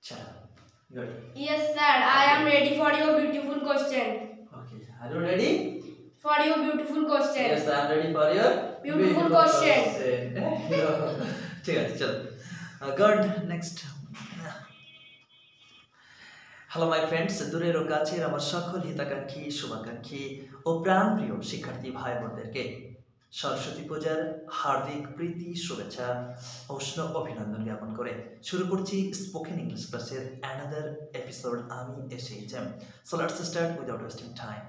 Chalo. Good. Yes, sir. I am ready for your beautiful question. Okay. Are you ready? For your beautiful question. Yes, I am ready for your Beautiful question. ঠিক আছে চলো good next hello my friends দূরের ও কাছের আমার সকল হিতাকাঙ্ক্ষী শুভাকাঙ্ক্ষী ও প্রাণপ্রিয় শিক্ষার্থী ভাই বোনদেরকে সরস্বতী পূজার হার্দিক প্রীতি শুভেচ্ছা উষ্ণ অভিনন্দন জ্ঞাপন করে শুরু করছি স্পোকেন ইংলিশ ক্লাসের অ্যানাদার এপিসোড আমি SHM so let's start without wasting time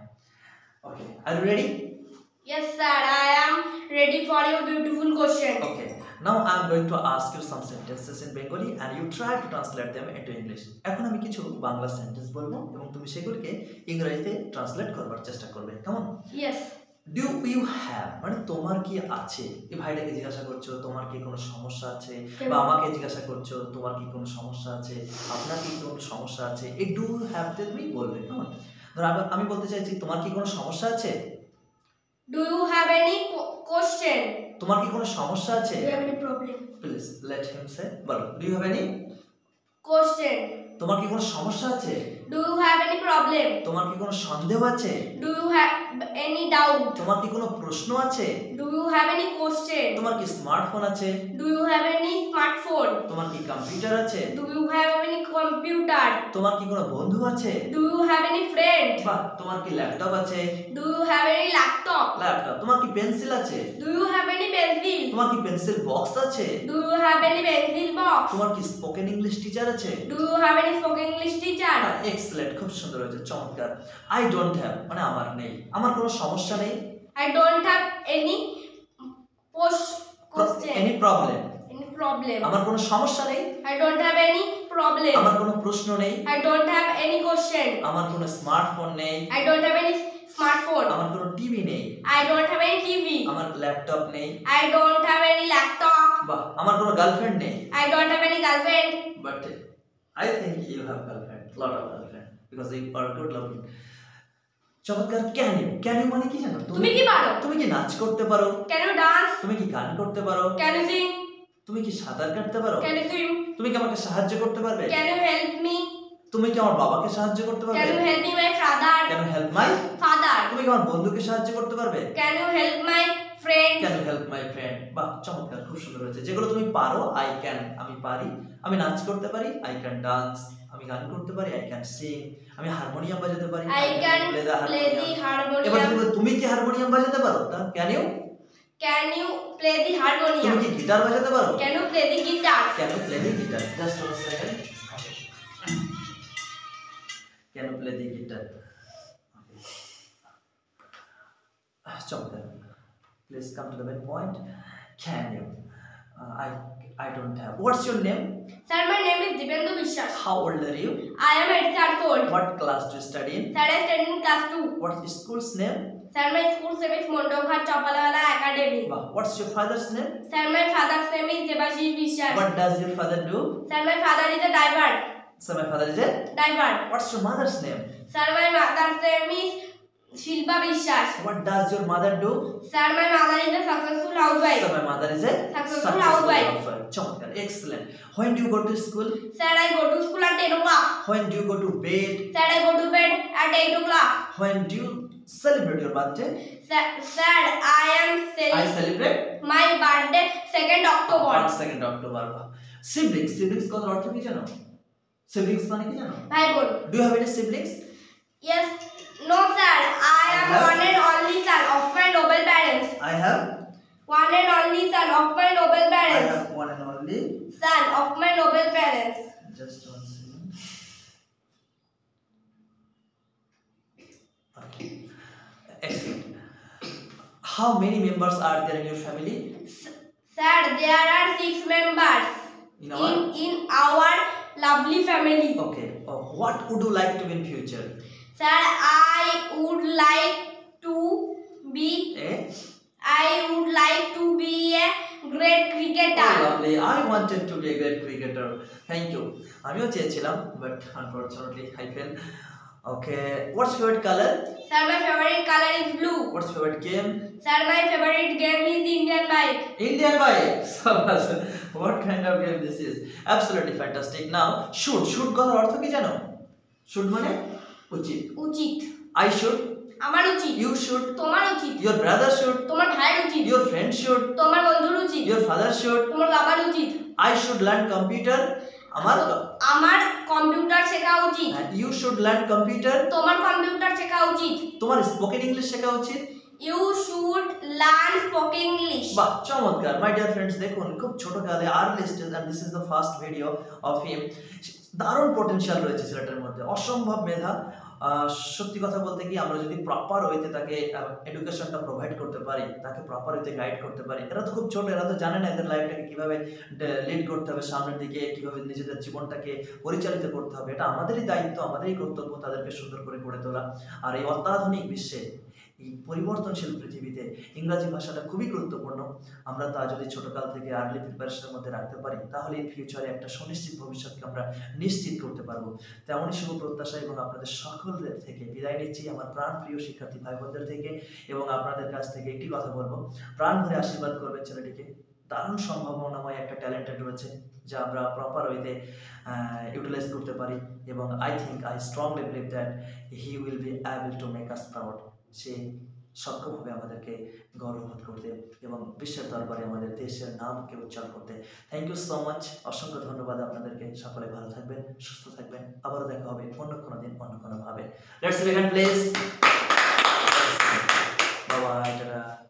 okay are you ready Yes, sir. I am ready for your beautiful question. Okay, now I am going to ask you some sentences in Bengali and you try to translate them into English. এখন আমি কিছু Bangla sentence বলবো এবং তুমি সেগুলোকে ইংরেজিতে translate করবার চেষ্টা করবে কেমন Yes. ডু ইউ হ্যাভ মানে তোমার কি আছে এই ভাইটাকে জিজ্ঞাসা করছো তোমার কি কোনো সমস্যা আছে বা আমাকে জিজ্ঞাসা করছো তোমার কি কোনো সমস্যা আছে আপনার কি কোনো সমস্যা আছে এই ডু হ্যাভ তে তুমি বলবে কেমন ধর আমি বলতে চাইছি তোমার কি কোনো সমস্যা আছে Do you have any question? তোমার কি কোনো সমস্যা আছে Do you have any problem? Please let him say বলো do you have any Question. তোমার কি কোনো সমস্যা আছে Do you have any problem? তোমার কি কোনো সন্দেহ আছে Do you have any doubt? তোমার কি কোনো প্রশ্ন আছে Do you have any question? তোমার কি স্মার্টফোন আছে Do you have any smartphone? তোমার কি কম্পিউটার আছে Do you have any computer? তোমার কি কোনো বন্ধু আছে Do you have any friend? বাহ তোমার কি ল্যাপটপ আছে Do you have any laptop? Laptop তোমার কি পেন্সিল আছে Do you have any pencil? তোমার কি পেন্সিল বক্স আছে Do you have any pencil box? তোমার কি স্পোকেন ইংলিশ টিচার আছে Do you have any spoken English teacher? Excellent খুব সুন্দর হয়েছে চমৎকার আই ডোন্ট হ্যাভ মানে আমার নেই আমার কোনো সমস্যা নেই I don't have any question. Any problem Any problem? আমার কোনো সমস্যা নেই I don't have any problem. আমার কোনো প্রশ্ন নেই I don't have any question. আমার কোনো স্মার্টফোন নেই I don't have any smartphone. আমার কোনো টিভি নেই I don't have any TV. আমার ল্যাপটপ নেই I don't have any laptop. বাহ আমার কোনো গার্লফ্রেন্ড নেই I don't have any girlfriend. But I think you have girlfriend lot of girlfriend because you are good looking চমৎকার can you মানে কি জানো তুমি কি পারো? তুমি কি নাচ করতে পারো Can you dance? তুমি কি গান করতে পারো Can you sing? তুমি কি সাঁতার কাটতে পারো Can you swim? তুমি কি আমাকে সাহায্য করতে পারবে Can you help me? তুমি কি আমার বাবাকে সাহায্য করতে পারবে Can you help me my father? Can you help my Father. তুমি কি আমার বন্ধুকে সাহায্য করতে পারবে Can you help my friend? Can you help my friend বাহ চমৎকার খুব সুন্দর হয়েছে যেগুলো তুমি পারো আই ক্যান আমি পারি আমি নাচ করতে পারি আই ক্যান ডান্স আমি গান করতে পারি আই ক্যান সিং আমি হারমোনিয়াম বাজাতে পারি I can play play the এবার harmonium. তুমি কি হারমোনিয়াম বাজাতে পারো can you Can you play the তুমি harmonium? কি গিটার বাজাতে পারো Can you play the guitar? Can you play the guitar just one second can you play the guitar চমৎকার please come to the main point can you I don't have. What's your name? Sir, my name is Dipendu Vishwas. How old are you? I am 8 years old. What class do you study in? Sir, I study in class 2. What's the school's name? Sir, my school name is Mondokhat Chapalwala Academy. What's your father's name? Sir, my father's name is Debashish Vishwas. What does your father do? Sir, my father is a diver. So my father is a. Diver. What's your mother's name? Sir, my mother's name is Shilpa Vishwas. What does your mother do? Sir, my mother is a successful housewife. So my mother is a Successful housewife. চমৎকার excellent. When do you go to school? Sir, I go to school at 10 o'clock. When do you go to bed? Sir, I go to bed at 8 o'clock. When do you celebrate your birthday? Sir, I am I celebrate my birthday 2nd October. 2nd October. Siblings কত অর্থ কি জানো? Siblings মানে কি জানো? ভাই বোন. Do you have any siblings? Yes. No, sir. I am one and only son of my noble parents. I have. One and only son of my noble I parents. have one and only. Son of my noble parents. Just one second. Okay. Excellent. How many members are there in your family? Sir, there are 6 members in our lovely family. Okay. What would you like to be in future? Sir, I would like to be a great cricketer. Oh, lovely. I wanted to be a great cricketer. Thank you. আমিও চেয়েছিলাম but unfortunately I failed. Okay, what's favorite color? Sir, my favorite color is blue. What's favorite game? Sir, my favorite game is Indian bike. Indian bike. What kind of game this is? Absolutely fantastic. Now, shoot কথার অর্থ কি জানো? Should মানে উচিত। উচিত। I should, আমার উচিত। you should, তোমার উচিত। your brother should, তোমার ভাইয়ের উচিত। your friend should, তোমার বন্ধুর উচিত। your father should, তোমার বাবার উচিত। I should learn computer. আমার কম্পিউটার শেখা উচিত। You should learn computer. তোমার কম্পিউটার শেখা উচিত। তোমার স্পোকেন ইংলিশ শেখা উচিত। You should learn spoken English. বাহ, চমৎকার। মাই ডিয়ার ফ্রেন্ডস, দেখুন খুব ছোটকালে early stage, and this is the first video of him. দারুণ পটেনশিয়াল রয়েছে ছেলেটার মধ্যে, অসম্ভব মেধা। সত্যি কথা বলতে কি, আমরা যদি প্রপার ওয়েতে তাকে এডুকেশনটা প্রোভাইড করতে পারি, তাকে প্রপার ওয়েতে গাইড করতে পারি। এরা তো খুব ছোট, এরা তো জানে না এদের লাইফটাকে কিভাবে লিড করতে হবে, সামনের দিকে কিভাবে নিজেদের জীবনটাকে পরিচালিত করতে হবে। এটা আমাদেরই দায়িত্ব, আমাদেরই কর্তব্য তাদেরকে সুন্দর করে গড়ে তোলা। আর এই অত্যাধুনিক বিশ্বে, এই পরিবর্তনশীল পৃথিবীতে ইংরাজি ভাষাটা খুবই গুরুত্বপূর্ণ। আমরা তা যদি ছোটকাল থেকে আর্লি প্রিপারেশনের মধ্যে রাখতে পারি, তাহলে এই ফিউচারে একটা সুনিশ্চিত ভবিষ্যৎকে আমরা নিশ্চিত করতে পারবো। তেমনই শুভ প্রত্যাশা এবং আপনাদের সকলদের থেকে বিদায় নিচ্ছি, আমার প্রাণ প্রিয় শিক্ষার্থী ভাই বোনদের থেকে। এবং আপনাদের কাছ থেকে একটি কথা বলবো, প্রাণ ভরে আশীর্বাদ করবেন ছেলেটিকে। দারুণ সম্ভাবনাময় একটা ট্যালেন্টেড রয়েছে, যা আমরা প্রপার ওয়েতে ইউটিলাইজ করতে পারি। এবং I strongly believe that he will be able to make us proud. সে সক্ষম হবে আমাদেরকে গর্ববোধ করতে এবং বিশ্বের দরবারে আমাদের দেশের নামকে উজ্জ্বল করতে। থ্যাংক ইউ সো মাচ, অসংখ্য ধন্যবাদ আপনাদেরকে। সকলে ভালো থাকবেন, সুস্থ থাকবেন। আবারও দেখা হবে অন্য কোনো দিন, অন্য কোনো ভাবে। Let's begin please. Bye bye.